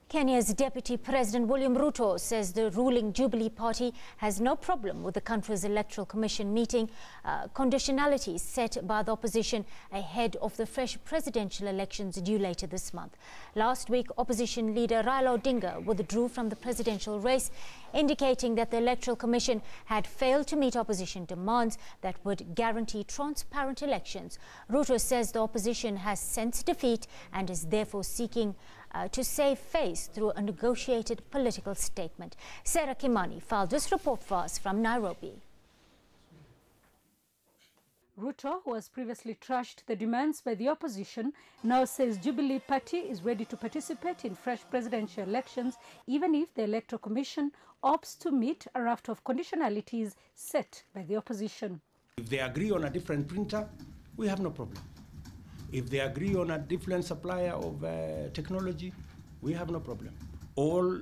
Kenya's Deputy President William Ruto says the ruling Jubilee Party has no problem with the country's electoral commission meeting conditionalities set by the opposition ahead of the fresh presidential elections due later this month. Last week, opposition leader Raila Odinga withdrew from the presidential race, indicating that the electoral commission had failed to meet opposition demands that would guarantee transparent elections. Ruto says the opposition has sensed defeat and is therefore seeking to save face through a negotiated political statement. Sarah Kimani filed this report for us from Nairobi. Ruto, who has previously trashed the demands by the opposition, now says Jubilee Party is ready to participate in fresh presidential elections, even if the Electoral Commission opts to meet a raft of conditionalities set by the opposition. If they agree on a different printer, we have no problem. If they agree on a different supplier of technology, we have no problem. All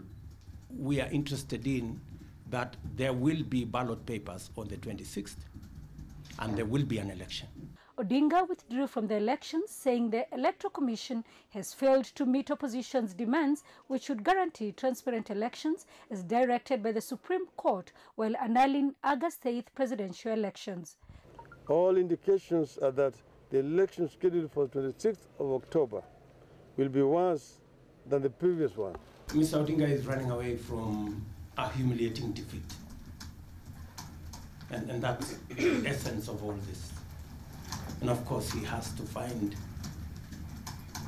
we are interested in that there will be ballot papers on the 26th and there will be an election. Odinga withdrew from the elections, saying the Electoral Commission has failed to meet opposition's demands, which would guarantee transparent elections as directed by the Supreme Court, while annulling August 8th presidential elections. All indications are that the election scheduled for 26th of October will be worse than the previous one. Mr. Odinga is running away from a humiliating defeat. And that's the essence of all this. And of course, he has to find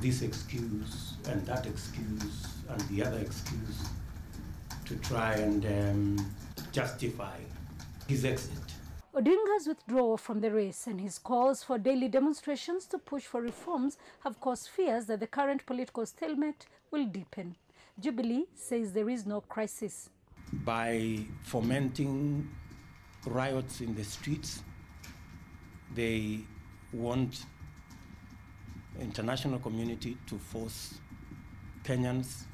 this excuse and that excuse and the other excuse to try and justify his exit. Odinga's withdrawal from the race and his calls for daily demonstrations to push for reforms have caused fears that the current political stalemate will deepen. Jubilee says there is no crisis. By fomenting riots in the streets, they want the international community to force Kenyans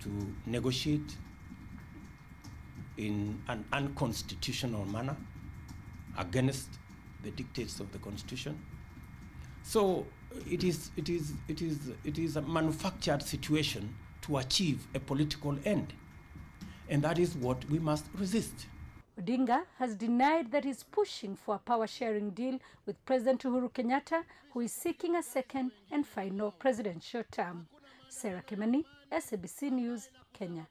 to negotiate in an unconstitutional manner against the dictates of the Constitution. So it is a manufactured situation to achieve a political end, and that is what we must resist. Odinga has denied that he's pushing for a power-sharing deal with President Uhuru Kenyatta, who is seeking a second and final presidential term. Sarah Kimani, SABC News, Kenya.